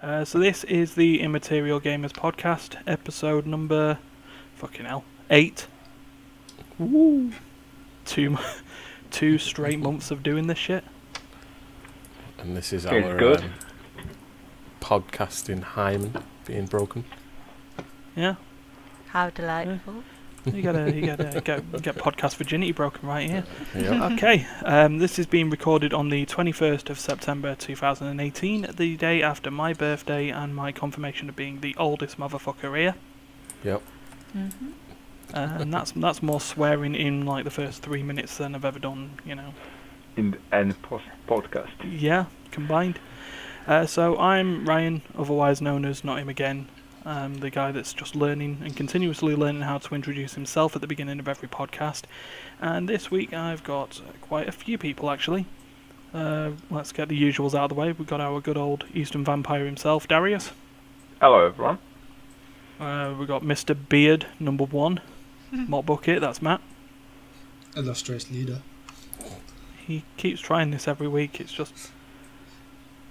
So this is the Immaterial Gamers podcast, episode number, 8. Woo. Two straight months of doing this shit. And this is Feels our good. podcasting hymen being broken. Yeah, How delightful. you gotta get podcast virginity broken right here. Yep. Okay, this is being recorded on the 21st of September 2018, the day after my birthday and my confirmation of being the oldest motherfucker here. Yep. Mm-hmm. And that's more swearing in like the first 3 minutes than I've ever done, you know. In and podcast. Yeah, combined. So I'm Ryan, otherwise known as Notimagain. I'm the guy that's just learning and continuously learning how to introduce himself at the beginning of every podcast. And this week I've got quite a few people actually. Let's get the usuals out of the way. We've got our good old Eastern vampire himself, Darius. Hello, everyone. We've got Mr. Beard, number 1. Mopbucket, that's Matt. Illustrious leader. He keeps trying this every week. It's just...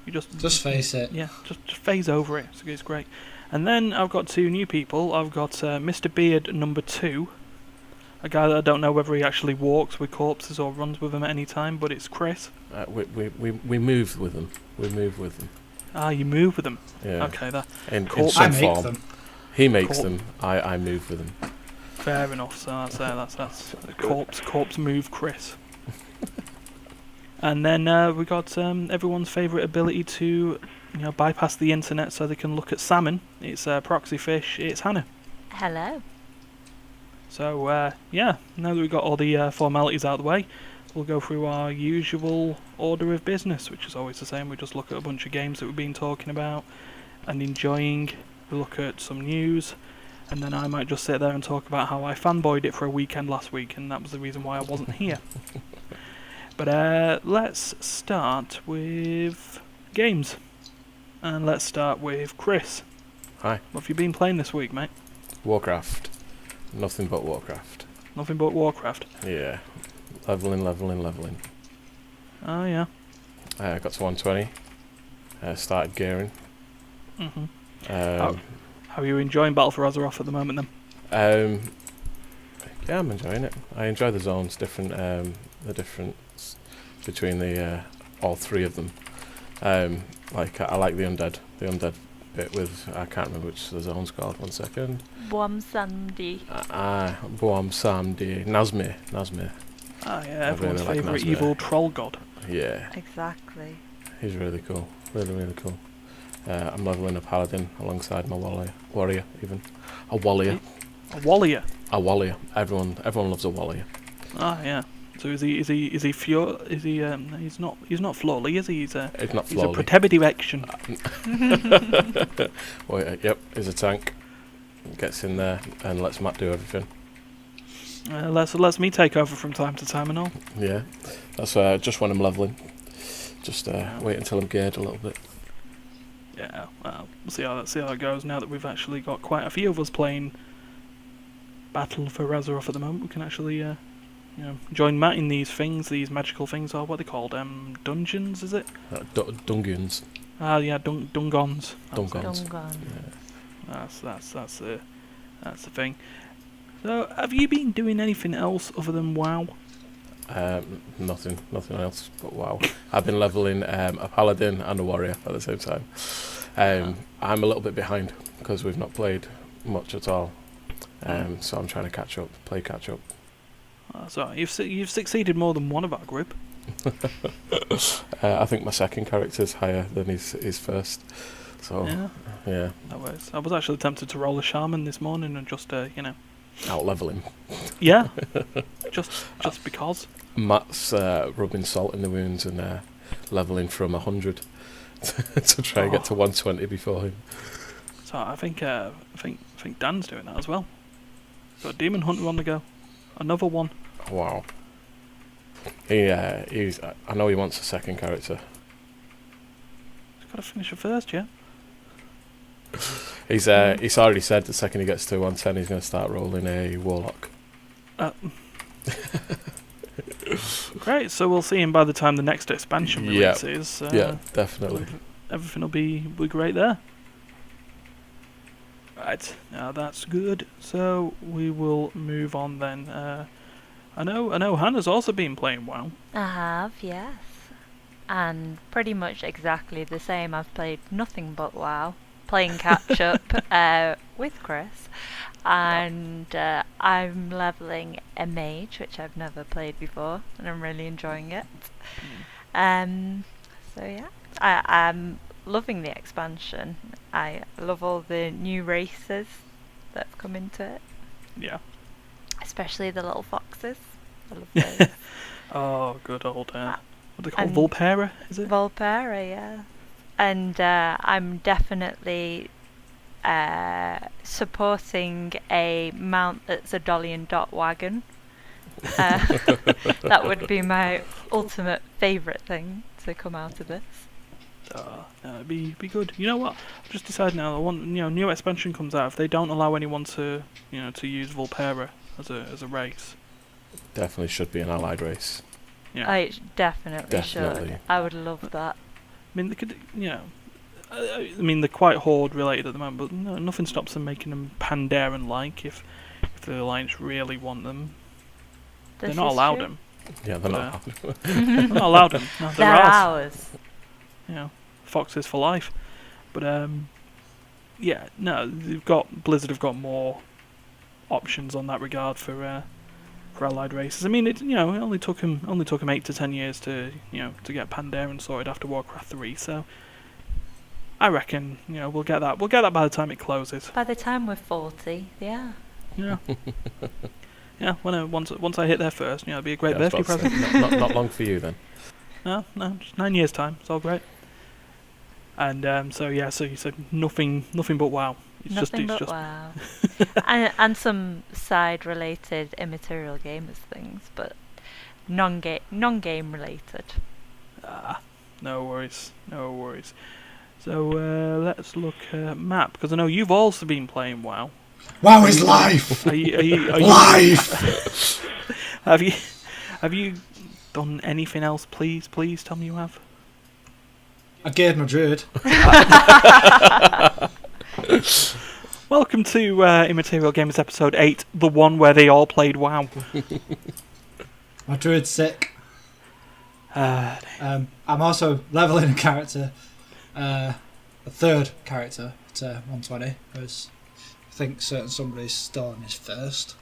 You Just face it. Yeah, just phase over it. It's great. And then I've got 2 new people. I've got Mr. Beard number 2, a guy that I don't know whether he actually walks with corpses or runs with them at any time, but it's Chris. We move with them. We move with them. Ah, you move with them. Yeah. Okay, that In Cool. some I make form. them. He makes Cool. them. I move with them. fair enough. So that's corpse move, Chris. And then we got everyone's favourite ability to, bypass the internet so they can look at salmon. It's proxyfish. It's Hannah. Hello. So, now that we've got all the formalities out of the way, we'll go through our usual order of business, which is always the same. We just look at a bunch of games that we've been talking about and enjoying. We look at some news, and then I might just sit there and talk about how I fanboyed it for a weekend last week, and that was the reason why I wasn't here. But let's start with games. And let's start with Chris. Hi. What have you been playing this week, mate? Warcraft. Nothing but Warcraft. Nothing but Warcraft. Yeah. Leveling. Oh, yeah. I got to 120. Started gearing. Mm-hmm. Um, How are you enjoying Battle for Azeroth at the moment, then? Yeah, I'm enjoying it. I enjoy the zones, the difference between the all 3 of them. I like the undead bit with, I can't remember which the zone's called. 1 second. Bwamsandi. Boam Samdi Nazmir. Ah, yeah, I everyone's really like favourite Nazmir. evil troll god. Yeah, Exactly. he's really cool. Really cool. I'm leveling a paladin alongside my warrior even. A warrior. A Wallier. A warrior. Everyone loves a warrior. Ah, yeah. So is he he's not Flawley, is he? He's a Flawley. protective action. Yep, he's a tank. Gets in there and lets Matt do everything. Lets me take over from time to time and all. Yeah, that's just when I'm leveling. Just wait until I'm geared a little bit. Yeah, well, we'll see how it goes now that we've actually got quite a few of us playing Battle for Azeroth at the moment. We can actually join Matt in these magical things, or what are they called? Dungeons, is it? Dungeons. Ah, yeah, Dungons. Dungons. Dungon. Yeah. That's the thing. So, have you been doing anything else other than WoW? Nothing else but WoW. I've been leveling a paladin and a warrior at the same time. I'm a little bit behind because we've not played much at all. So I'm trying to play catch up. So you've succeeded more than one of our group. I think my second character is higher than his first. So yeah. I was actually tempted to roll a shaman this morning and just Out level him. Yeah. just because. Matt's rubbing salt in the wounds and leveling from 100 to try and get to 120 before him. So I think Dan's doing that as well. Got a demon hunter on the go. Another one. Wow. He's. I know he wants a second character. He's got to finish a first, yeah. He's already said the second he gets to 110, he's going to start rolling a warlock. Great. So we'll see him by the time the next expansion releases. Yeah, definitely. everything will be great there. Right, now that's good. So we will move on then. I know Hannah's also been playing WoW. I have, yes. And pretty much exactly the same. I've played nothing but WoW, playing catch up with Chris, and I'm leveling a mage, which I've never played before, and I'm really enjoying it. So yeah, I'm loving the expansion. I love all the new races that have come into it, Yeah. especially the little foxes. I love those. Oh, good old what are they called? And Volpera, is it? Volpera, yeah. And I'm definitely supporting a mount that's a Dolly and Dot wagon. That would be my ultimate favourite thing to come out of this. No, it'd be good. You know what? I've just decided now. I want new expansion comes out. If they don't allow anyone to to use Volpera as a race, Definitely should be an allied race. yeah. I definitely Definitely. should. I would love that. I mean, they could, I mean, they're quite horde related at the moment, but no, nothing stops them making them Pandaren-like if the Alliance really want them. This They're not is allowed true. them. Yeah, they're not. They're not allowed them. No, They're ours. Foxes for life. But Blizzard have got more options on that regard for allied races. I mean, it only took them 8 to 10 years to get Pandaren sorted after Warcraft 3. So I reckon we'll get that by the time it closes. By the time we're 40, yeah. Yeah. Yeah. Once I hit there first, it'll be a great Yeah, I was birthday about to say, present. not long for you then. No, just 9 years time. It's all great. And so you said nothing but WoW. Nothing but wow. and some side-related Immaterial Gamers things, but non-game related. No worries. So let's look at map, because I know you've also been playing WoW. WoW is life! Are you Life! Have you done anything else? Please tell me you have. I geared my druid. Welcome to Immaterial Gamers episode 8, the one where they all played WoW. My druid's sick. I'm also leveling a character, a third character to 120, because I think certain somebody's still on his first.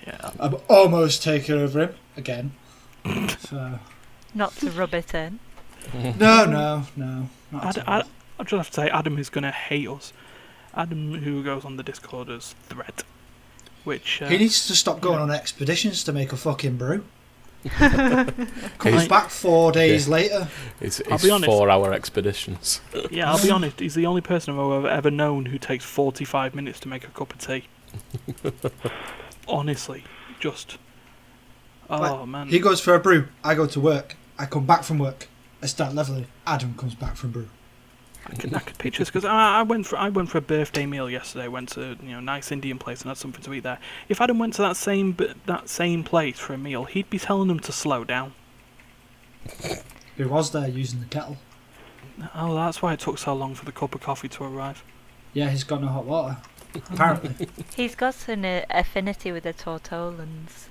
Yeah. I'm almost taking over him again. So. Not to rub it in. No. Not at all. I just have to say, Adam is going to hate us. Adam, who goes on the Discord as Threat, which he needs to stop going on expeditions to make a fucking brew. Comes He's- back 4 days later. It's I'll be honest. 4-hour expeditions. Yeah, I'll be honest, he's the only person I've ever known who takes 45 minutes to make a cup of tea. Honestly, just... Oh, man. He goes for a brew, I go to work, I come back from work, I start leveling, Adam comes back from brew. I could picture this, because I went for a birthday meal yesterday, went to a nice Indian place and had something to eat there. If Adam went to that same place for a meal, he'd be telling them to slow down. He was there using the kettle. Oh, that's why it took so long for the cup of coffee to arrive. Yeah, he's got no hot water, apparently. He's got an affinity with the Tortolans.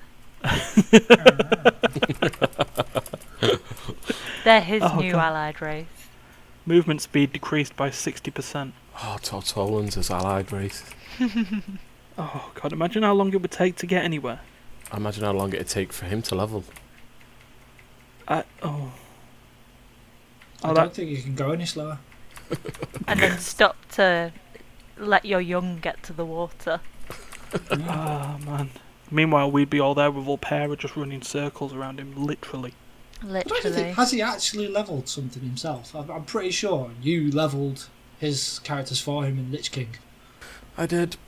They're his new God. allied race. Movement speed decreased by 60%. Oh, Tortolans as allied race. Oh, God, imagine how long it would take to get anywhere. Imagine how long it'd take for him to level. I don't think you can go any slower. And then stop to let your young get to the water. Ah, man. Meanwhile, we'd be all there with Volpera just running circles around him, literally. I don't Literally. think, has he actually levelled something himself? I'm pretty sure you levelled his characters for him in Lich King. I did.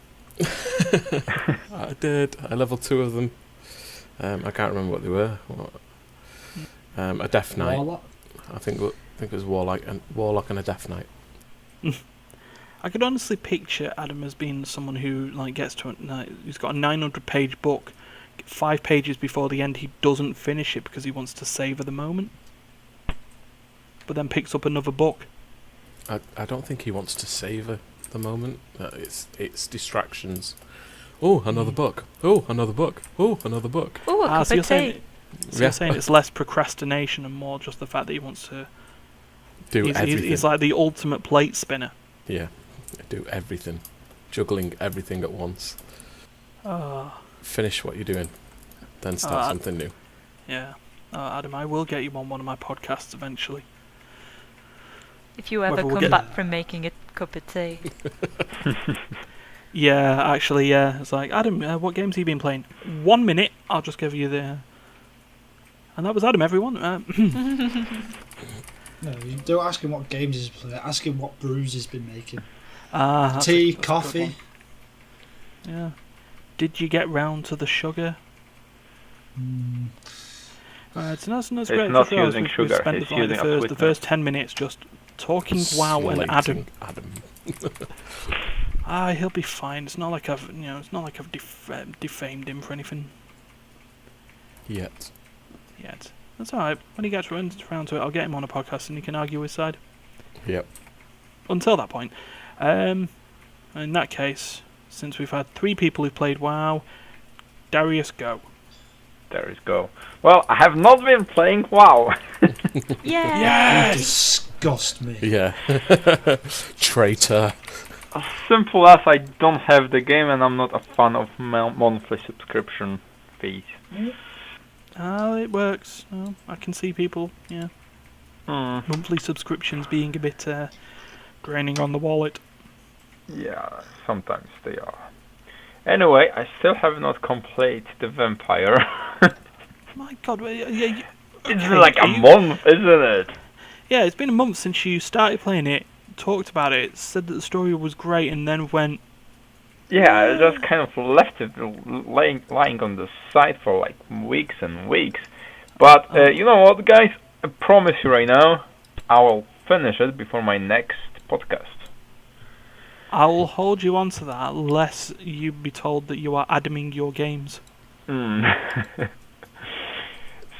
I did. I leveled 2 of them. I can't remember what they were. A Death Knight. Warlock. I think it was Warlock and a Death Knight. I could honestly picture Adam as being someone who gets to he's got a 900-page book. 5 pages before the end, he doesn't finish it because he wants to savour the moment. But then picks up another book. I don't think he wants to savour the moment. It's distractions. Oh, another book. Oh, another book. Oh, another book. Ooh, a cup So you're of saying, tea. you're saying it's less procrastination and more just the fact that he wants to... Do everything. He's like the ultimate plate spinner. Yeah, do everything. Juggling everything at once. Finish what you're doing, then start something new. Yeah. Adam, I will get you on one of my podcasts eventually. If you ever Whether we'll come get- back from making a cup of tea. Yeah, actually, yeah. It's like, Adam, what games have you been playing? 1 minute, I'll just give you the... And that was Adam, everyone. No, you don't ask him what games he's playing. Ask him what brews he's been making. That's Tea, that's a good coffee. one. Yeah. Did you get round to the sugar? It's not great. not for us. using We've sugar, spent it's like using a the sweetener. first 10 minutes just talking WoW and Adam. He'll be fine. It's not like I've defamed him for anything Yet. yet. That's all right. When he gets round to it, I'll get him on a podcast and he can argue his side. Yep. Until that point, in that case, since we've had 3 people who've played WoW, Darius, go. There is go. Well, I have not been playing WoW. Yeah. You disgust me. Yeah. Traitor. As simple as I don't have the game and I'm not a fan of monthly subscription fees. It works. Oh, I can see people, monthly subscriptions being a bit draining on the wallet. Yeah, sometimes they are. Anyway, I still have not completed the vampire. My God, It's been like a month, isn't it? Yeah, it's been a month since you started playing it, talked about it, said that the story was great, and then went... Yeah, I just kind of left it lying on the side for like weeks and weeks. But you know what, guys? I promise you right now, I will finish it before my next podcast. I'll hold you on to that, lest you be told that you are Adaming your games.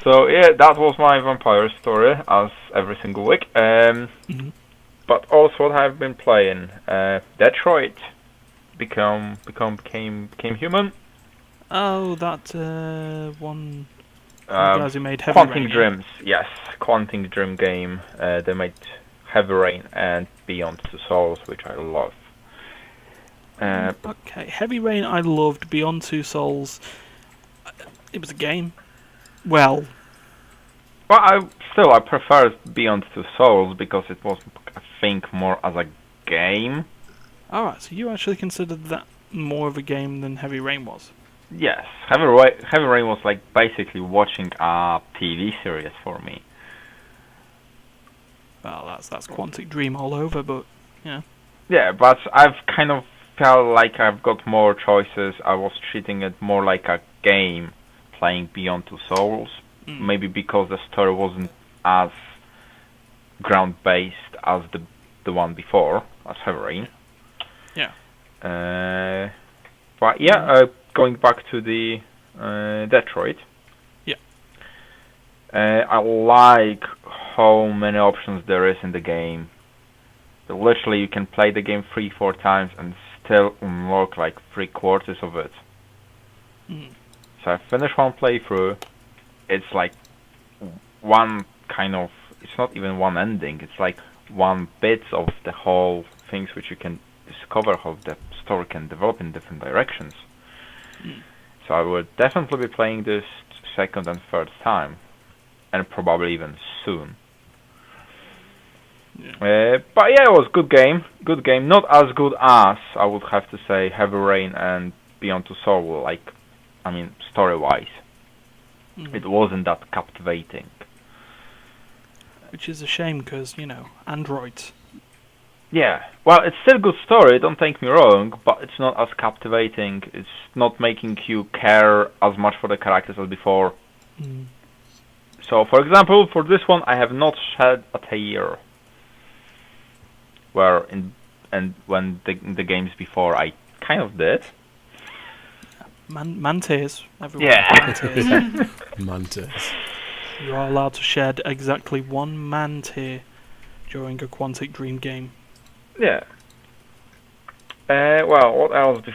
So yeah, that was my vampire story, as every single week. But also what I've been playing, Detroit became human. Oh, that one... the Um, guys who made Heavy Quantum Rain. Dreams, yes, Quantum Dream game. They made Heavy Rain and Beyond Two Souls, which I love. Okay, Heavy Rain I loved, Beyond Two Souls... It was a game. Well, I prefer Beyond Two Souls because it was, I think, more as a game. alright, so you actually considered that more of a game than Heavy Rain was? Yes, Heavy Rain was like basically watching a TV series for me. Well, that's Quantic Dream all over, but, Yeah, but I've kind of felt like I've got more choices. I was treating it more like a game, playing Beyond Two Souls. Maybe because the story wasn't as ground-based as the one before, as Heavy Rain. Yeah. But yeah, going back to the Detroit. Yeah. I like how many options there is in the game. So literally, you can play the game 3-4 times and still unlock like 3/4 of it. So I finished one playthrough. It's like one kind of... It's not even one ending. It's like one bit of the whole things which you can discover how the story can develop in different directions. So I would definitely be playing this second and third time, and probably even soon. But yeah, it was good game. Good game. Not as good as, I would have to say, Heavy Rain and Beyond Two Souls. Like, I mean, story-wise, it wasn't that captivating. which is a shame because, androids. Yeah, well, it's still a good story, don't take me wrong, but it's not as captivating. It's not making you care as much for the characters as before. So, for example, for this one, I have not shed a tear. When the games before, I kind of did. Man-tears. Everyone. Yeah. Man-tears. Mantis. You are allowed to shed exactly one man-tear during a Quantic Dream game. Yeah. Well, what else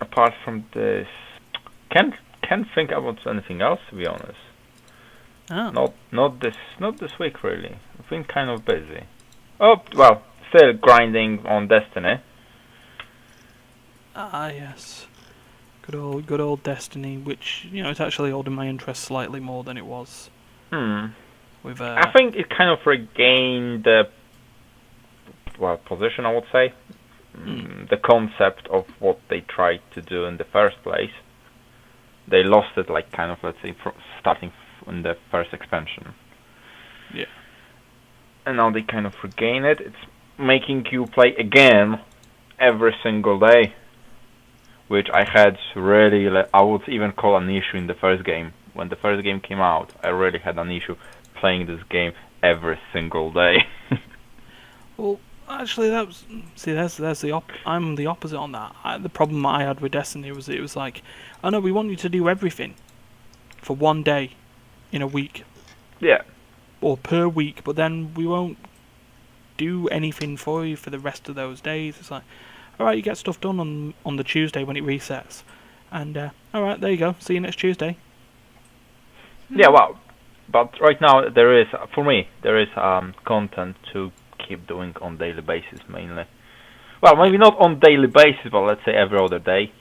apart from this? Can't think about anything else, to be honest. Oh. Not this week really. I've been kind of busy. Oh well, still grinding on Destiny. Ah, yes. Good old Destiny, which, it's actually holding my interest slightly more than it was. With I think it kind of regained the position, I would say. The concept of what they tried to do in the first place. They lost it, like, kind of, let's say, starting in the first expansion. Yeah. And now they kind of regain it. It's making you play again every single day, which I had really, I would even call an issue in the first game. When the first game came out, I really had an issue playing this game every single day. Well, actually, that's I'm the opposite on that. The problem I had with Destiny was it was like, oh no, we want you to do everything for one day in a week. Yeah. Or per week, but then we won't do anything for you for the rest of those days. It's like, alright, you get stuff done on the Tuesday when it resets. And, alright, there you go, see you next Tuesday. Yeah, well, but right now there is content to keep doing on daily basis mainly. Well, maybe not on daily basis, but let's say every other day.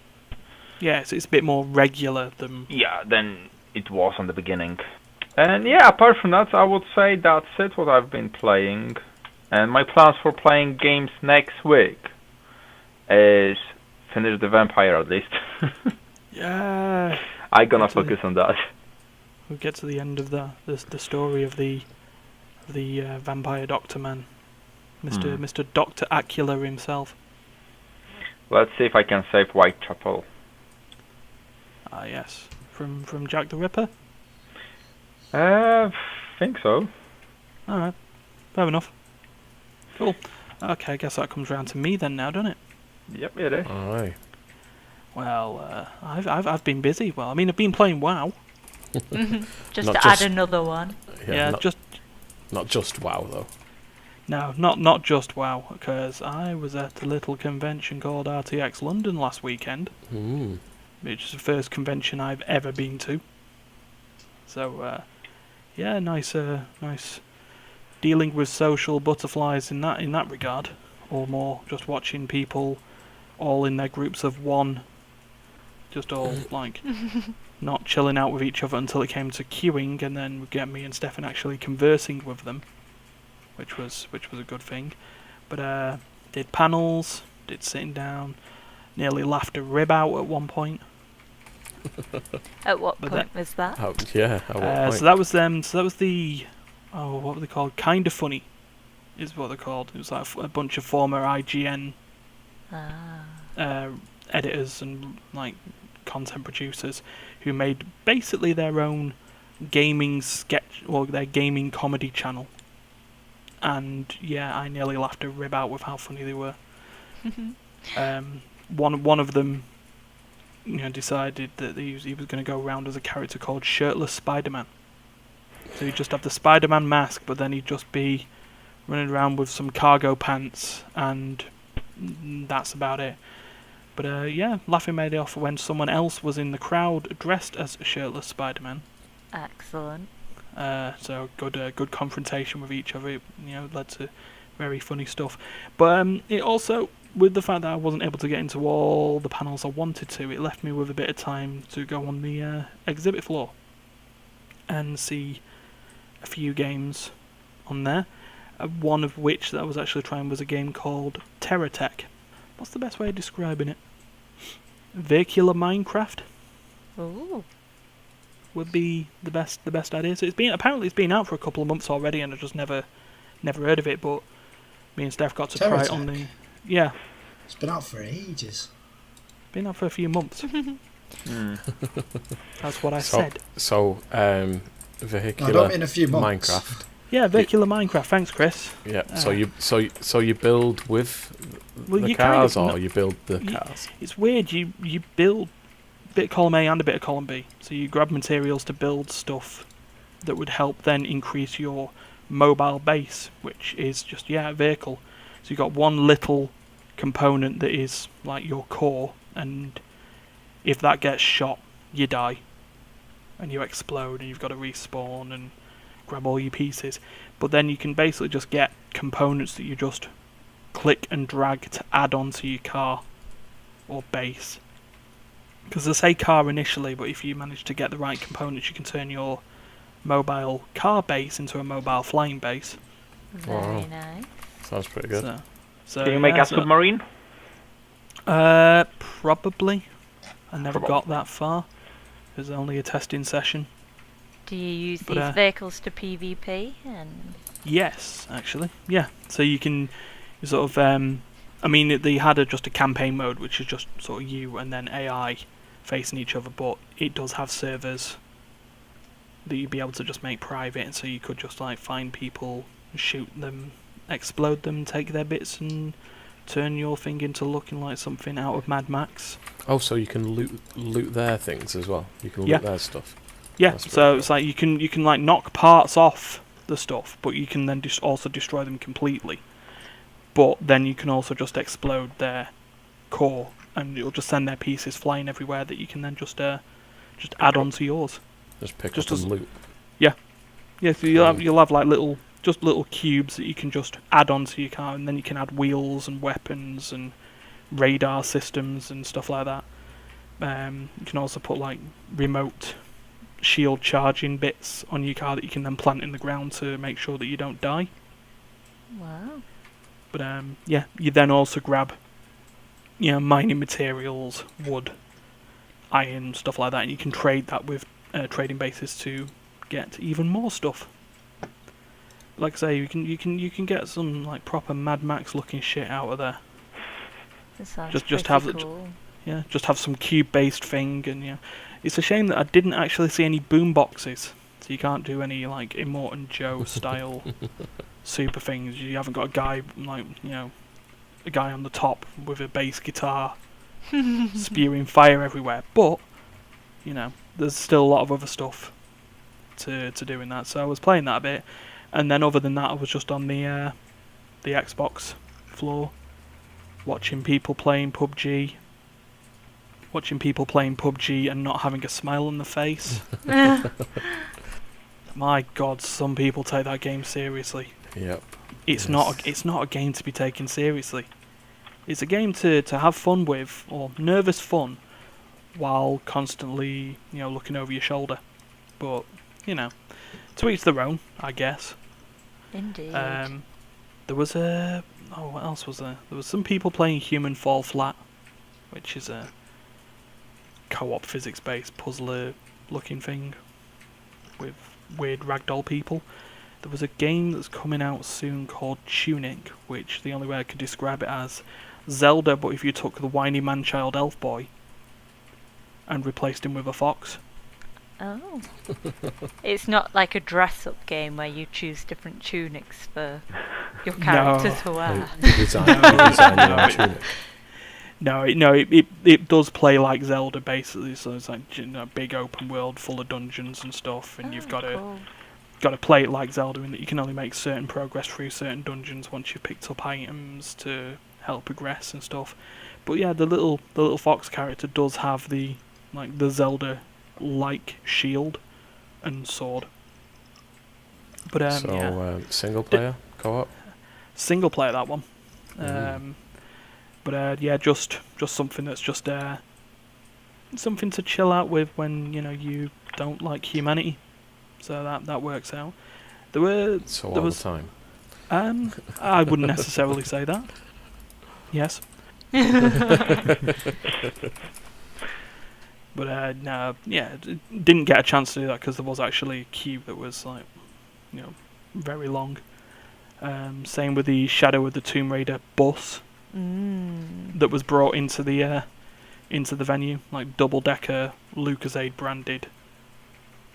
Yeah, it's a bit more regular than... Yeah, than it was on the beginning. And yeah, apart from that, I would say that's it, what I've been playing. And my plans for playing games next week is finish the Vampire at least. Yeah. I'm gonna focus on that. We'll get to the end of the story of the vampire doctor man, Mr. Dr. Acula himself. Let's see if I can save Whitechapel. Ah, yes, from Jack the Ripper. Think so. All right, fair enough. Cool. Okay, I guess that comes round to me then now, doesn't it? Yep, it is. Aye. Well, I've been busy. Well, I mean, I've been playing WoW. Just to add another one. Yeah, not just WoW though. No, not just WoW, because I was at a little convention called RTX London last weekend, which is the first convention I've ever been to. So, yeah, nice dealing with social butterflies in that regard, or more just watching people all in their groups of one, just all like not chilling out with each other until it came to queuing, and then we get me and Stefan actually conversing with them, which was a good thing. But did panels, did sitting down, nearly laughed a rib out at one point. At what point was that? At what point? So that was them. So that was the what were they called? Kinda Funny, is what they're called. It was like a bunch of former IGN editors and like content producers who made basically their own gaming sketch or their gaming comedy channel. And yeah, I nearly laughed a rib out with how funny they were. One of them, decided that he was going to go around as a character called Shirtless Spider-Man. So he'd just have the Spider-Man mask, but then he'd just be running around with some cargo pants, and that's about it. But yeah, laughing made it off when someone else was in the crowd dressed as Shirtless Spider-Man. Excellent. So good confrontation with each other. It, led to very funny stuff. But it also, with the fact that I wasn't able to get into all the panels I wanted to, it left me with a bit of time to go on the exhibit floor and see a few games on there. One of which that I was actually trying was a game called Terratech. What's the best way of describing it? Vehicular Minecraft. Ooh. Would be the best idea. So it's been out for a couple of months already, and I just never heard of it. But me and Steph got to try it on the. Yeah. It's been out for ages. Been out for a few months. That's what I said. So, vehicular. No, I don't mean a few months. Minecraft. Yeah, vehicular Minecraft. Thanks, Chris. Yeah. So you build with the cars, or you build the cars. It's weird. You build a bit of column A and a bit of column B. So you grab materials to build stuff that would help then increase your mobile base, which is just a vehicle. So you've got one little component that is like your core, and if that gets shot, you die, and you explode, and you've got to respawn and grab all your pieces. But then you can basically just get components that you just click and drag to add onto your car or base. Because they say car initially, but if you manage to get the right components, you can turn your mobile car base into a mobile flying base. Very nice. Sounds pretty good. So Can you make a submarine? Probably. I never Probably. got that far. It was only a testing session. Do you use But, these vehicles to PvP? And Yes, actually. Yeah. So you can sort of... I mean, they had just a campaign mode, which is just sort of you and then AI facing each other, but it does have servers that you'd be able to just make private, and so you could just like find people, shoot them, explode them, take their bits, and turn your thing into looking like something out of Mad Max. Oh, so you can loot their things as well. You can loot Yeah. their stuff. Yeah, That's so pretty it's like you can like knock parts off the stuff, but you can then just also destroy them completely. But then you can also just explode their core, and it'll just send their pieces flying everywhere that you can then just add on to yours. Just pick Just up as- and loot. Yeah, so you'll have like little cubes that you can just add onto your car, and then you can add wheels and weapons and radar systems and stuff like that. You can also put like remote shield charging bits on your car that you can then plant in the ground to make sure that you don't die. wow. But you then also grab mining materials, wood, iron, stuff like that, and you can trade that with trading bases to get even more stuff. Like I say, you can get some like proper Mad Max looking shit out of there. That sounds Just pretty have the- cool. Yeah, just have some cube-based thing, and it's a shame that I didn't actually see any boom boxes, so you can't do any like Immortan Joe style super things. You haven't got a guy like a guy on the top with a bass guitar spewing fire everywhere, but there's still a lot of other stuff to do in that. So I was playing that a bit, and then other than that, I was just on the Xbox floor watching people playing PUBG. Watching people playing PUBG and not having a smile on the face. My God, some people take that game seriously. Yep. It's Yes. not a game to be taken seriously. It's a game to have fun with, or nervous fun, while constantly looking over your shoulder. But to each their own, I guess. Indeed. There was what else was there? There was some people playing Human Fall Flat, which is a co-op physics-based puzzler-looking thing with weird ragdoll people. There was a game that's coming out soon called Tunic, which the only way I could describe it as Zelda, but if you took the whiny man-child elf boy and replaced him with a fox. Oh. It's not like a dress-up game where you choose different tunics for your character to wear. Design your own tunic. No, it does play like Zelda basically. So it's like big open world full of dungeons and stuff, and you've got to play it like Zelda in that you can only make certain progress through certain dungeons once you've picked up items to help progress and stuff. But yeah, the little fox character does have the Zelda like shield and sword. But Single player co-op. single player that one. Mhm. But just something that's just something to chill out with when you don't like humanity. So that works out. There was the time. I wouldn't necessarily say that. Yes. But no, didn't get a chance to do that because there was actually a queue that was very long. Same with the Shadow of the Tomb Raider bus that was brought into the venue, like double-decker Lucasade branded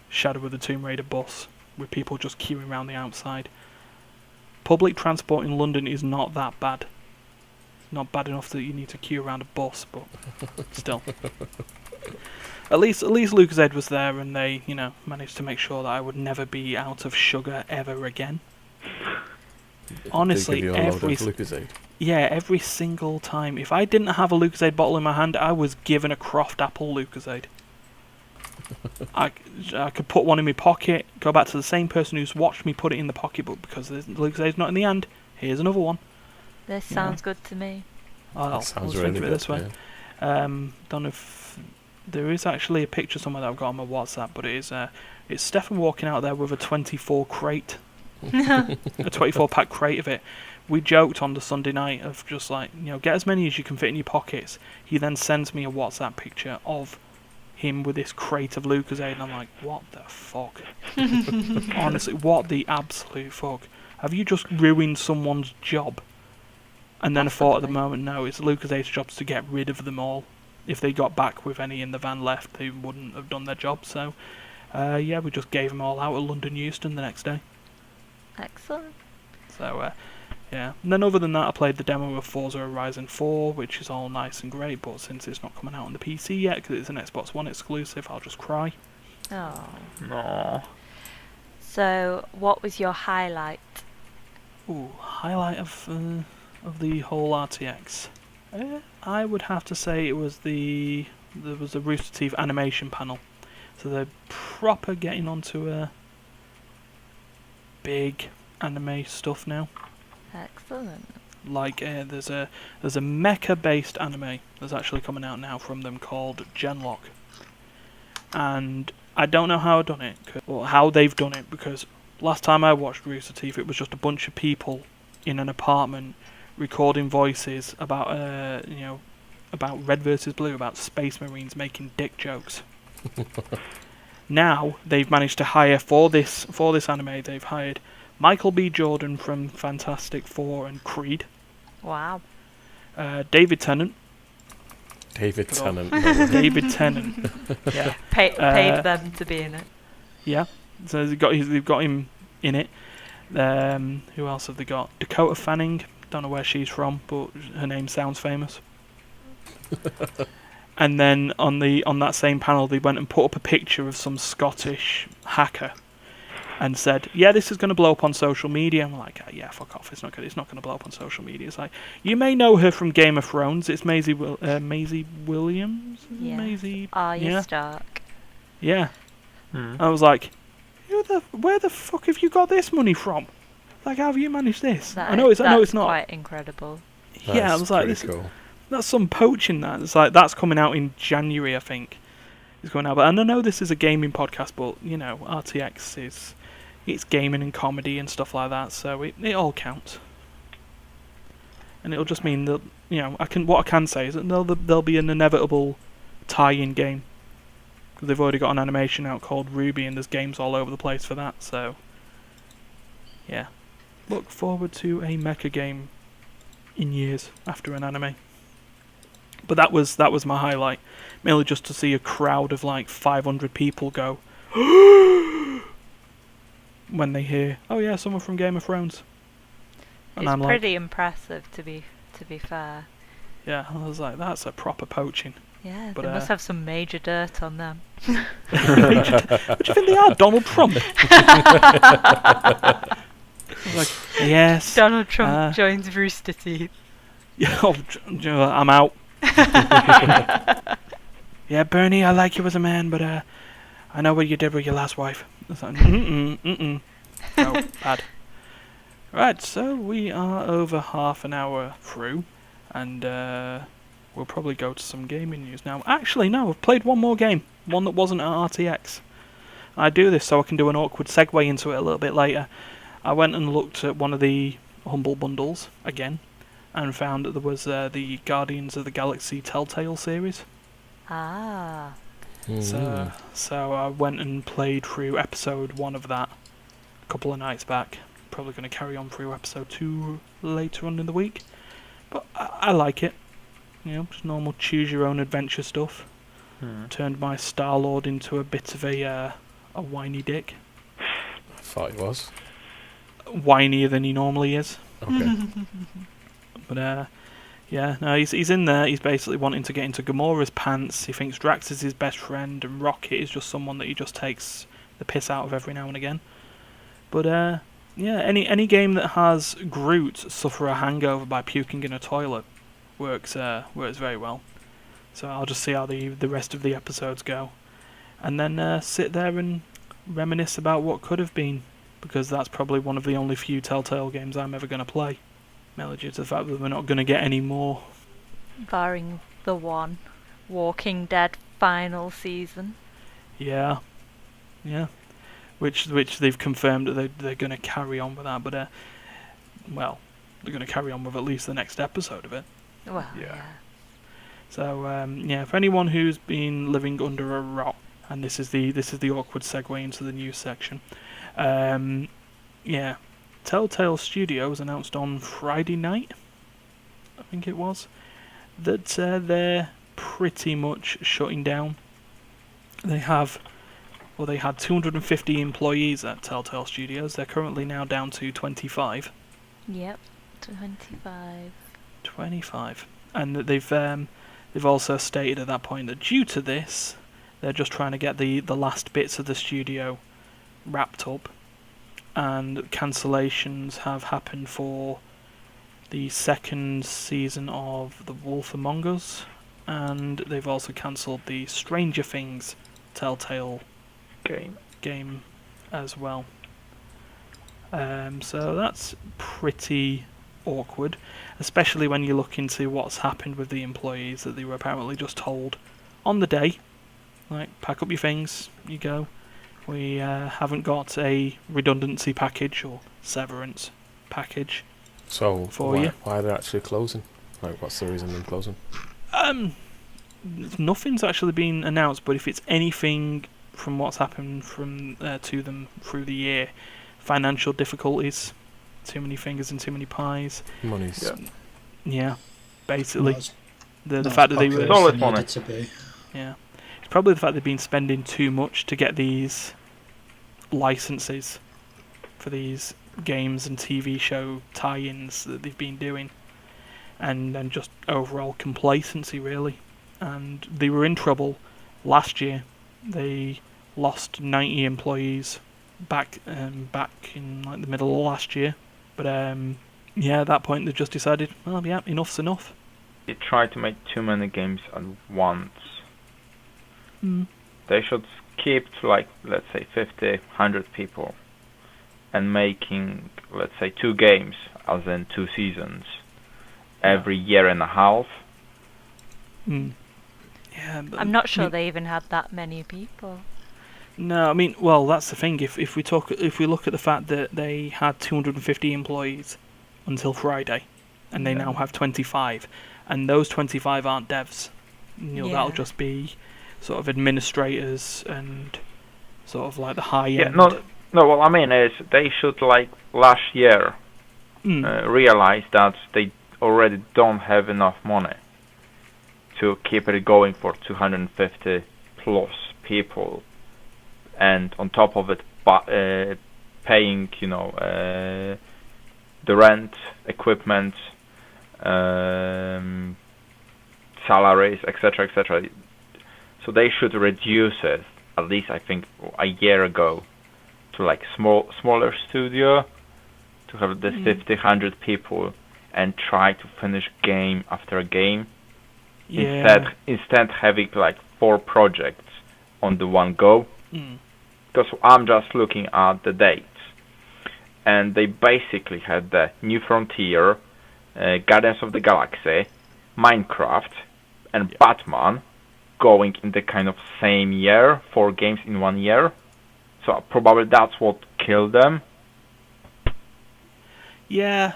Shadow of the Tomb Raider bus with people just queuing around the outside. Public transport in London is not that bad. Not bad enough that you need to queue around a bus, but still. At least Lucasade was there, and they managed to make sure that I would never be out of sugar ever again. honestly, They give you a load every of Lucozade. every single time. If I didn't have a Lucozade bottle in my hand, I was given a Croft Apple Lucozade. I could put one in my pocket, go back to the same person who's watched me put it in the pocket, but because the Lucosade's not in the hand, here's another one. This sounds good to me. I'll Sounds think really of it good. this way. Don't know if there is actually a picture somewhere that I've got on my WhatsApp, but it's Stefan walking out there with a 24 crate, a 24 pack crate of it. We joked on the Sunday night of just like, get as many as you can fit in your pockets. He then sends me a WhatsApp picture of him with this crate of Lucozade, and I'm like, what the fuck? Honestly, what the absolute fuck? Have you just ruined someone's job? And then I thought at the moment, no, it's Lucosade's job to get rid of them all. If they got back with any in the van left, they wouldn't have done their job. So, we just gave them all out at London Euston the next day. Excellent. So, yeah. And then other than that, I played the demo of Forza Horizon 4, which is all nice and great, but since it's not coming out on the PC yet, because it's an Xbox One exclusive, I'll just cry. Oh. No. So, what was your highlight? Ooh, highlight of the whole RTX. I would have to say there was the Rooster Teeth animation panel. So they're proper getting onto big anime stuff now. Excellent. Like there's a mecha-based anime that's actually coming out now from them called Genlock, and I don't know how how they've done it, because last time I watched Rooster Teeth, it was just a bunch of people in an apartment recording voices about about Red versus Blue, about Space Marines making dick jokes. Now they've managed to hire for this anime. They've hired Michael B. Jordan from Fantastic Four and Creed. Wow. David Tennant. David Tennant. David Tennant. Yeah. Paid them to be in it. Yeah. So they've got him in it. Who else have they got? Dakota Fanning. Don't know where she's from, but her name sounds famous. And then on that same panel, they went and put up a picture of some Scottish hacker, and said, "Yeah, this is going to blow up on social media." I'm like, "Yeah, fuck off! It's not going to blow up on social media." It's like, you may know her from Game of Thrones. It's Maisie Williams. Yeah. Maisie. Arya Stark. Yeah. I was like, where the fuck have you got this money from? Like, how have you managed this? I know it's not quite incredible. Yeah, I was like, cool. That's some poaching. That it's like that's coming out in January, I think. It's going out, and I know this is a gaming podcast, but RTX it's gaming and comedy and stuff like that, so it all counts. And it'll just mean that what I can say is that there'll be an inevitable tie-in game, because they've already got an animation out called Ruby, and there's games all over the place for that. So yeah, look forward to a mecha game in years after an anime. But that was my highlight, mainly just to see a crowd of like 500 people go when they hear, "Oh yeah, someone from Game of Thrones." And It's I'm pretty impressive, to be fair. Yeah, I was like, that's a proper poaching. Yeah, But, they must have some major dirt on them. What do you think they are, Donald Trump? Like, yes. Donald Trump joins Rooster Teeth. Yeah, I'm out. Yeah, Bernie, I like you as a man, but I know what you did with your last wife. It's like, No, bad. Right, so we are over half an hour through, and we'll probably go to some gaming news now. Actually, no, I've played one more game, one that wasn't at RTX. I do this so I can do an awkward segue into it a little bit later. I went and looked at one of the Humble Bundles again, and found that there was the Guardians of the Galaxy Telltale series. Ah. So I went and played through episode 1 of that a couple of nights back. Probably going to carry on through episode 2 later on in the week. But I like it. Just normal choose your own adventure stuff. Turned my Star-Lord into a bit of a whiny dick. I thought he was. Whinier than he normally is. Okay. But he's in there. He's basically wanting to get into Gamora's pants. He thinks Drax is his best friend, and Rocket is just someone that he just takes the piss out of every now and again. But any game that has Groot suffer a hangover by puking in a toilet works very well. So I'll just see how the rest of the episodes go, and then sit there and reminisce about what could have been, because that's probably one of the only few Telltale games I'm ever going to play, mainly due to the fact that we're not going to get any more. Barring the one Walking Dead final season. Yeah. Which they've confirmed that they're going to carry on with that, but they're going to carry on with at least the next episode of it. Well, Yeah. yeah. So for anyone who's been living under a rock, and this is the awkward segue into the news section. Telltale Studios announced on Friday night, I think it was, that they're pretty much shutting down. They had 250 employees at Telltale Studios. They're currently now down to 25. Yep, 25. 25. And that they've also stated at that point that due to this, they're just trying to get the last bits of the studio wrapped up, and cancellations have happened for the second season of The Wolf Among Us, and they've also cancelled the Stranger Things Telltale game as well. So that's pretty awkward, especially when you look into what's happened with the employees, that they were apparently just told on the day, like, pack up your things, you go. We haven't got a redundancy package or severance package So for you. why are they actually closing? Like, what's the reason they're closing? Nothing's actually been announced, but if it's anything from what's happened to them through the year, financial difficulties, too many fingers and too many pies. Money's. Yeah, basically. Not as- The not fact as that they popular were... It's as always they money. needed to be. Yeah. It's probably the fact they've been spending too much to get these licenses for these games and TV show tie-ins that they've been doing, and just overall complacency, really. And they were in trouble last year. They lost 90 employees back in like the middle of last year. But at that point they just decided, well, yeah, enough's enough. They try to make too many games at once. Mm. They should keep to, like, let's say 50, 100 people, and making, let's say, 2 games, as in 2 seasons, every year and a half. Mm. Yeah, but, I'm not sure I mean, they even had that many people. No, I mean, well, that's the thing. If we look at the fact that they had 250 employees until Friday, and they now have 25, and those 25 aren't devs, that'll Yeah. just be sort of administrators and sort of like the high Yeah, end. no, what I mean is they should, like, last year realize that they already don't have enough money to keep it going for 250 plus people, and on top of it, paying, the rent, equipment, salaries, etc., etc. So they should reduce it, at least I think a year ago, to like smaller studio, to have this 50, 100 people, and try to finish game after game. Yeah. Instead having like 4 projects on the one go. Mm. Because I'm just looking at the dates, and they basically had the New Frontier, Guardians of the Galaxy, Minecraft, and Batman going in the kind of same year, 4 games in 1 year. So probably that's what killed them. Yeah,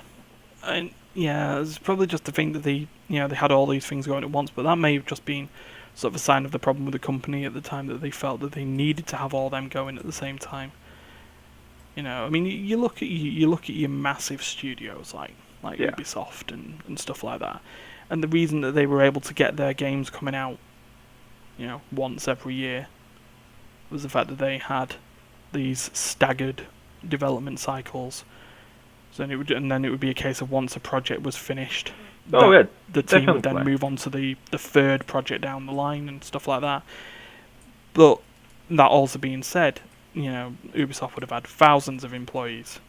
and it's probably just the thing that they had all these things going at once, but that may have just been sort of a sign of the problem with the company at the time, that they felt that they needed to have all them going at the same time. I mean, you look at your massive studios like Ubisoft and stuff like that, and the reason that they were able to get their games coming out, once every year, was the fact that they had these staggered development cycles. So then it would be a case of once a project was finished, the team would then move on to the third project down the line and stuff like that. But that also being said, Ubisoft would have had thousands of employees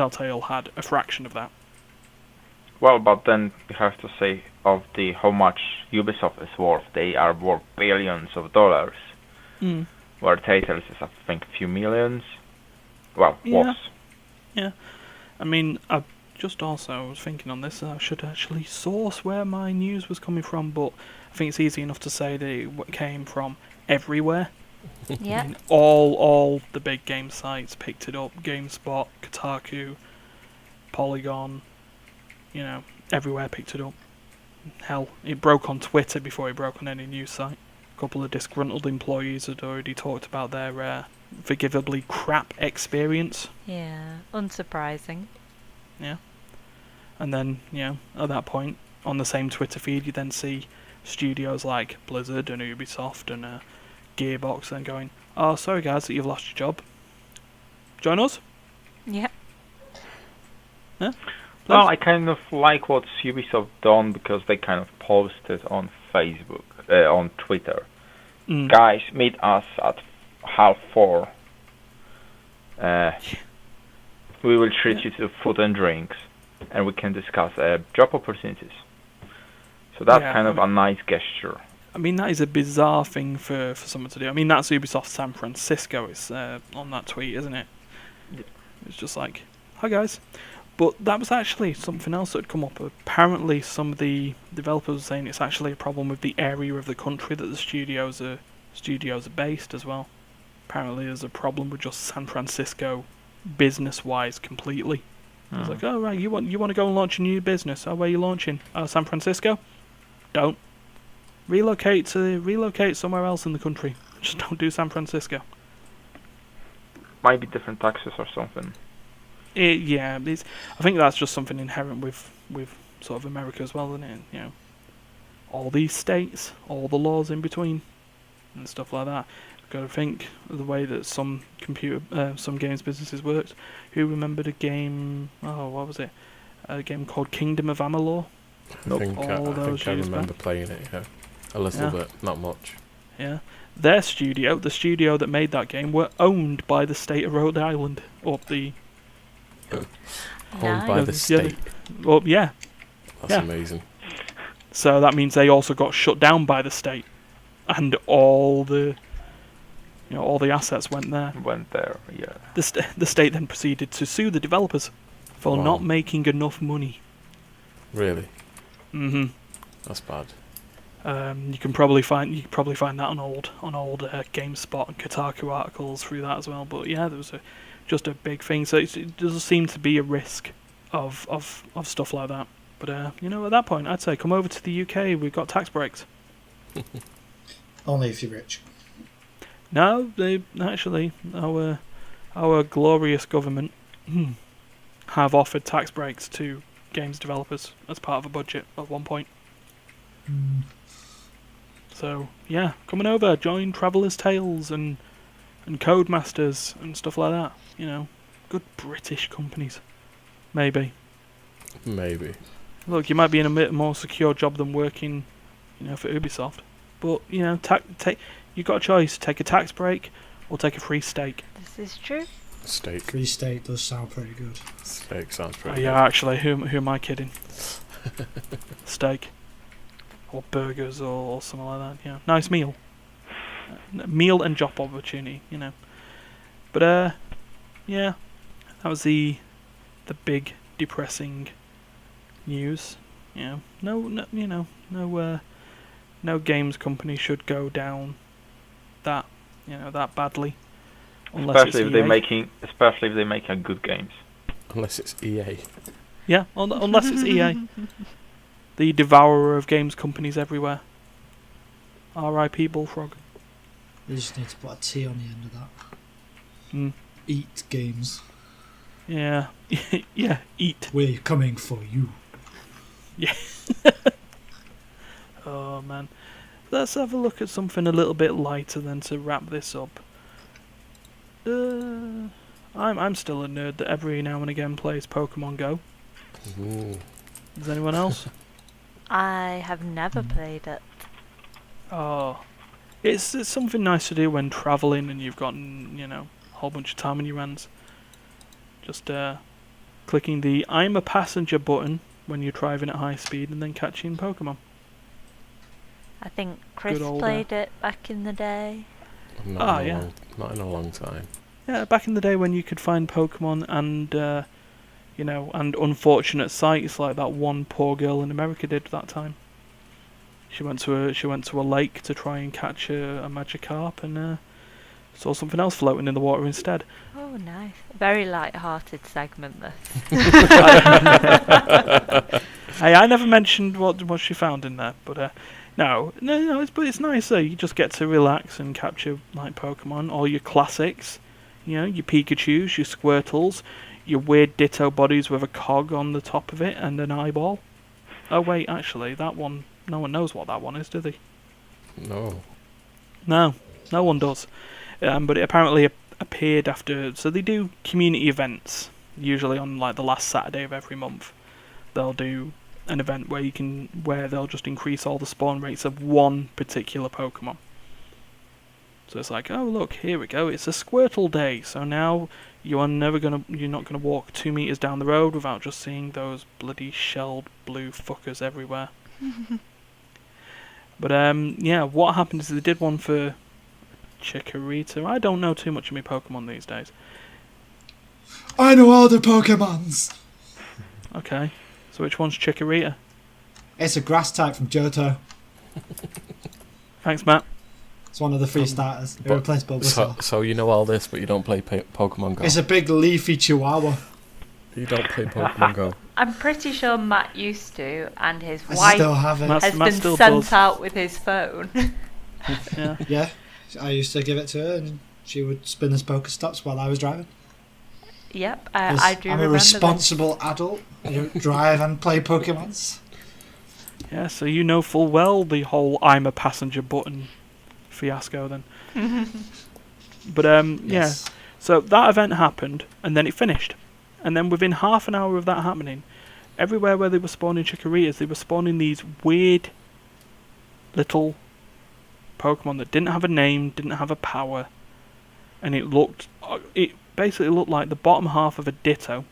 Telltale had a fraction of that. Well, but then you have to say of how much Ubisoft is worth. They are worth billions of dollars. Mm. Where Telltale is, I think, a few millions. Well, Yeah. was. I mean, I just also was thinking on this, I should actually source where my news was coming from, but I think it's easy enough to say that it came from everywhere. I Yep. mean, all the big game sites picked it up. GameSpot, Kotaku, Polygon, everywhere picked it up. Hell, it broke on Twitter before it broke on any news site. A couple of disgruntled employees had already talked about their forgivably crap experience. Yeah. Unsurprising. Yeah. And then, at that point, on the same Twitter feed, you then see studios like Blizzard and Ubisoft and Gearbox then going, "Oh, sorry guys that you've lost your job. Join us?" Yep. Yeah? Well, I kind of like what Ubisoft done because they kind of posted on Facebook, on Twitter. Mm. Guys, meet us at 4:30. We will treat you to food and drinks, and we can discuss job opportunities. So that's Yeah, kind I of mean- a nice gesture. I mean, that is a bizarre thing for someone to do. I mean, that's Ubisoft San Francisco is on that tweet, isn't it? Yeah. It's just like, "Hi guys." But that was actually something else that had come up. Apparently, some of the developers were saying it's actually a problem with the area of the country that the studios are based as well. Apparently, there's a problem with just San Francisco, business-wise, completely. It's like, "Oh right, you want to go and launch a new business? Oh, where are you launching? Oh, San Francisco? Don't relocate somewhere else in the country. Just don't do San Francisco." Might be different taxes or something. I think that's just something inherent with sort of America as well, isn't it? All these states, all the laws in between, and stuff like that. Got to think of the way that some games businesses worked. Who remembered a game? Oh, what was it? A game called Kingdom of Amalur. I think All those I years remember back. playing it, yeah. A little Yeah. bit, not much. Yeah, their studio, the studio that made that game, were owned by the state of Rhode Island, or the Owned by No, the the other- state. well, yeah. That's Yeah. amazing. So that means they also got shut down by the state, and all the assets went there. Went there, yeah. The state then proceeded to sue the developers for Wow. not making enough money. Really? Hmm. That's bad. You can probably find that on old GameSpot and Kotaku articles through that as well. But yeah, there was just a big thing. So it does seem to be a risk of stuff like that. But at that point, I'd say come over to the UK. We've got tax breaks. Only if you're rich. No, they actually our glorious government have offered tax breaks to games developers as part of a budget at one point. So yeah, coming over, join Traveller's Tales and Codemasters and stuff like that. Good British companies, maybe. Maybe. Look, you might be in a bit more secure job than working, for Ubisoft. But you got a choice: take a tax break or take a free steak. This is true. Steak. Free steak does sound pretty good. Steak sounds Oh, pretty yeah, good. actually, who am I kidding? Steak or burgers or something like that. Yeah, nice meal. Meal and job opportunity. But yeah, that was the big depressing news. No games company should go down that badly, unless Especially if it's they're EA. making good games. Unless it's EA. Yeah, unless it's EA, the devourer of games companies everywhere. R.I.P. Bullfrog. You just need to put a T on the end of that. Mm. Eat games. Yeah, yeah. Eat. We're coming for you. Oh man, let's have a look at something a little bit lighter then to wrap this up. I'm still a nerd that every now and again plays Pokemon Go. Ooh. Is anyone else? I have never played it. Oh, it's something nice to do when travelling and you've got a whole bunch of time on your hands. Just clicking the I'm a passenger button when you're driving at high speed and then catching Pokemon. I think Chris Good old, played it back in the day. Not in a long time. Yeah, back in the day when you could find Pokemon and, and unfortunate sights like that one poor girl in America did that time. She went to a lake to try and catch a Magikarp and saw something else floating in the water instead. Oh, nice. Very light-hearted segment, this. Hey, I never mentioned what she found in there, but no, it's nice. You just get to relax and capture like Pokemon, all your classics, your Pikachus, your Squirtles, your weird Ditto bodies with a cog on the top of it and an eyeball. Oh wait, actually, that one. No one knows what that one is, do they? No. No one does. But it apparently appeared after... So they do community events, usually on like the last Saturday of every month. They'll do an event where they'll just increase all the spawn rates of one particular Pokemon. So it's like, oh look, here we go, it's a Squirtle day, so now you're not gonna walk 2 meters down the road without just seeing those bloody shelled blue fuckers everywhere. But what happened is they did one for Chikorita. I don't know too much of my Pokemon these days. I know all the Pokemons. Okay, so which one's Chikorita? It's a grass type from Johto. Thanks, Matt. It's one of the 3 starters. It replaced Bulbasaur. So you know all this, but you don't play Pokemon Go. It's a big leafy chihuahua. You don't play Pokemon Go. I'm pretty sure Matt used to, and his I wife still have it. has Matt been still sent does. out with his phone. Yeah. Yeah, I used to give it to her and she would spin us Pokestops while I was driving. Yep, 'Cause I do I'm remember a responsible adult. I drive and play Pokemons. Yeah, so you know full well the whole I'm a passenger button fiasco then. But Yes. yeah, so that event happened and then it finished. And then within half an hour of that happening, everywhere where they were spawning Chikoritas, they were spawning these weird little Pokemon that didn't have a name, didn't have a power, and it basically looked like the bottom half of a Ditto,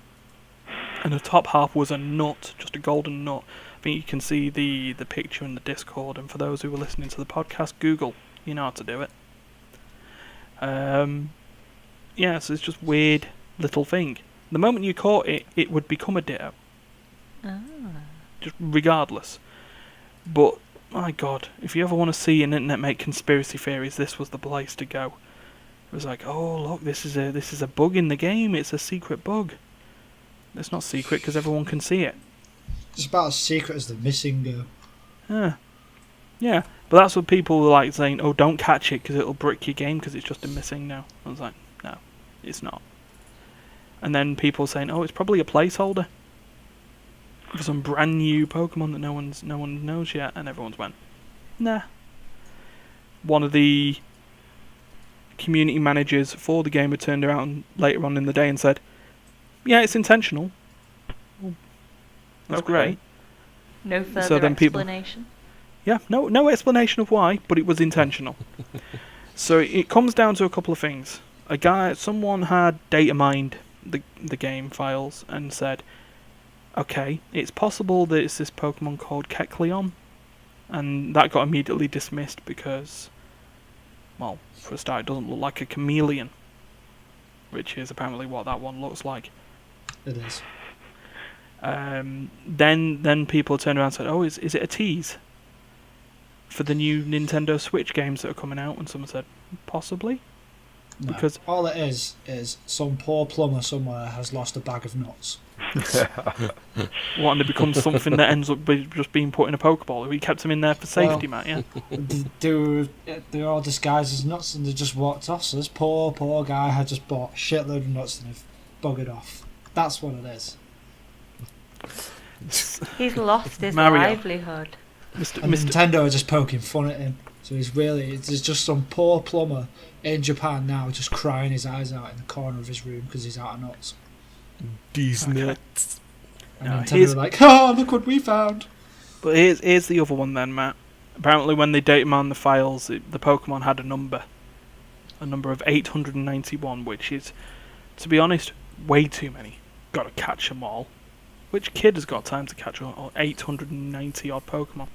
and the top half was a nut, just a golden nut. I think you can see the picture in the Discord, and for those who were listening to the podcast, Google, you know how to do it. Yeah, so it's just weird little thing. The moment you caught it, it would become a Ditto. Ah. Just regardless. But, my god, if you ever want to see an internet make conspiracy theories, this was the place to go. It was like, oh look, this is a bug in the game, it's a secret bug. It's not secret because everyone can see it. It's about as secret as the missing go. Yeah, but that's what people were like saying, oh don't catch it because it'll brick your game because it's just a missing now. I was like, no, it's not. And then people saying, oh, it's probably a placeholder for some brand new Pokemon that no one knows yet, and everyone's went, nah. One of the community managers for the game had turned around later on in the day and said, yeah, it's intentional. Well, that's Okay. great. No further explanation? Yeah, no explanation of why, but it was intentional. So it comes down to a couple of things. Someone had data mined the game files and said, okay, it's possible that it's this Pokemon called Kecleon, and that got immediately dismissed because, well, for a start, it doesn't look like a chameleon, which is apparently what that one looks like. It is. Then people turned around and said, oh, is it a tease for the new Nintendo Switch games that are coming out? And someone said, possibly. No. Because all it is some poor plumber somewhere has lost a bag of nuts. wanting to become something that ends up just being put in a Pokeball. We kept them in there for safety, Matt, yeah? They're all disguised as nuts and they just walked off. So this poor guy had just bought a shitload of nuts and they've buggered off. That's what it is. He's lost his Mario. livelihood. And Nintendo are just poking fun at him. So there's just some poor plumber in Japan now just crying his eyes out in the corner of his room because he's out of nuts. These nuts. And No, Nintendo are like, oh, look what we found. But here's the other one then, Matt. Apparently when they data mined the files, the Pokemon had a number of 891, which is, to be honest, way too many. got to catch them all. Which kid has got time to catch 890 odd Pokemon?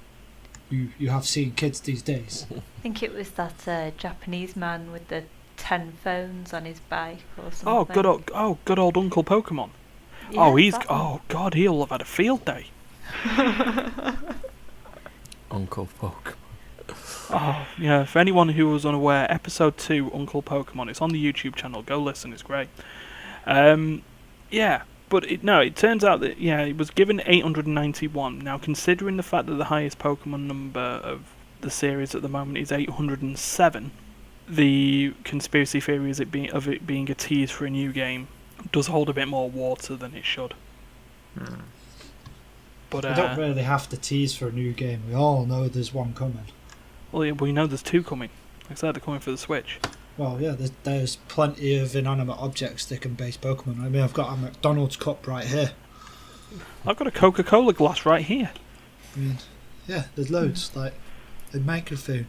You have seen kids these days. I think it was that Japanese man with the 10 phones on his bike or something. Good old Uncle Pokemon. Yeah, God, he'll have had a field day. Uncle Poke. Oh, yeah, for anyone who was unaware, episode 2, Uncle Pokemon, it's on the YouTube channel, go listen, it's great. Yeah, but it turns out that, it was given 891. Now, considering the fact that the highest Pokemon number of the series at the moment is 807, the conspiracy theory of it being a tease for a new game does hold a bit more water than it should. But We don't really have to tease for a new game. We all know there's one coming. Well, we know there's 2 coming. Like I said, they're coming for the Switch. Well, yeah, there's plenty of inanimate objects that can base Pokemon. I mean, I've got a McDonald's cup right here. I've got a Coca-Cola glass right here. I mean, yeah, there's loads. Like a microphone,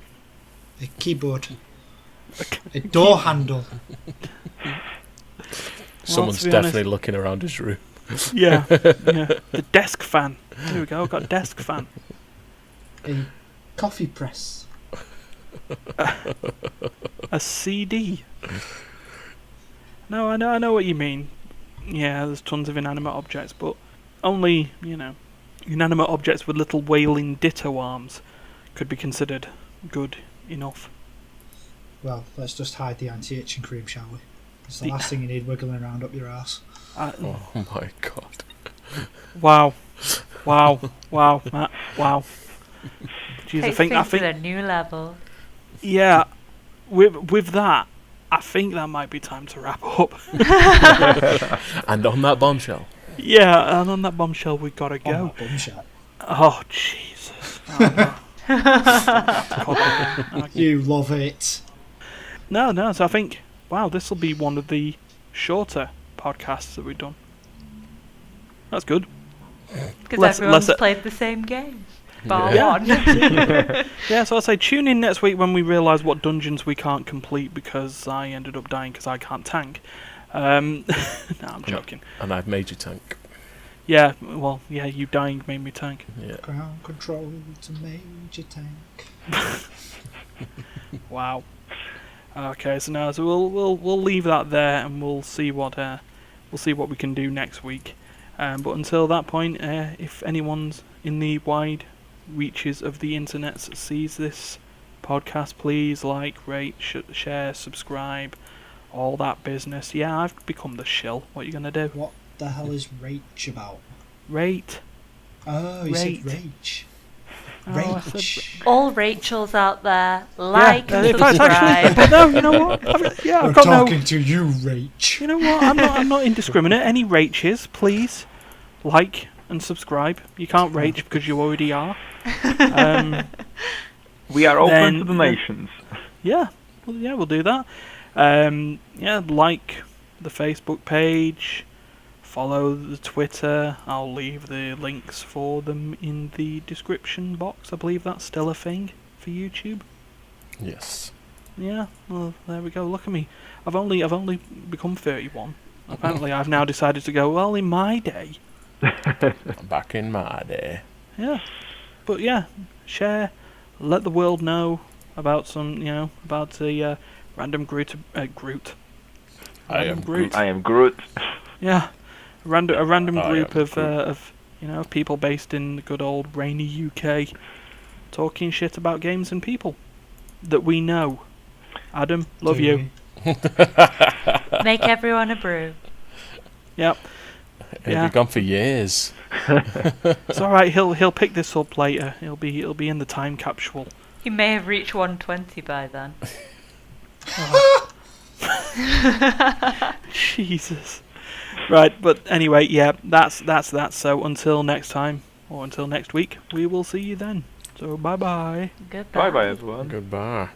a keyboard, a door handle. Someone's to be definitely honest- looking around his room. Yeah. The desk fan. There we go, I've got a desk fan. A coffee press. A CD. No, I know what you mean. Yeah, there's tons of inanimate objects, but only, inanimate objects with little wailing ditto arms could be considered good enough. Well, let's just hide the anti-itching cream, shall we? It's the last thing you need wiggling around up your ass. Oh my god. Wow, Matt, wow. Jeez, Takes I things think, to a new level. yeah. With that, I think that might be time to wrap up. And on that bombshell. Yeah, and on that bombshell, we gotta go. Oh, my bum shot. Oh, Jesus. Oh, You love it. no, so I think, wow, this will be one of the shorter podcasts that we've done. That's good. Because everyone's played the same game. Bar Yeah. one. Yeah, so I'll say tune in next week when we realise what dungeons we can't complete because I ended up dying because I can't tank. No, I'm joking. And I've made you tank. Yeah, well, yeah, you dying made me tank. Yeah. Ground control to Major Tank. Wow. Okay, so now we'll leave that there and we'll see what we can do next week. But until that point, if anyone's in the wide reaches of the internet sees this podcast, please like, rate, share, subscribe, all that business. Yeah, I've become the shill. What are you gonna do? What the hell is Rach about? Rate. Oh, you Rate. said Rach. Oh, I said Rach. All Rachels out there, like and in fact, subscribe. actually, no, you know what? We're I've got talking to you, Rach. You know what? I'm not indiscriminate. Any Raches, please like and subscribe. You can't rage because you already are. We are open Then- to donations. Yeah, we'll do that. Like the Facebook page, follow the Twitter. I'll leave the links for them in the description box. I believe that's still a thing for YouTube. Yes. Yeah, well, there we go. Look at me. I've only become 31. Apparently, I've now decided to go. Well, in my day. Back in my day. Yeah, but yeah, share, let the world know about about the random Groot. I Random am Groot. I am Groot. Yeah, a random I group am of people based in the good old rainy UK, talking shit about games and people that we know. Adam, love you. Make everyone a brew. Yep. He'll Yeah. be gone for years. It's all right. He'll pick this up later. It'll be in the time capsule. You may have reached 120 by then. Jesus. Right, but anyway, yeah, that's that. So until next time, or until next week, we will see you then. So bye bye. Goodbye. Bye bye, everyone. Goodbye.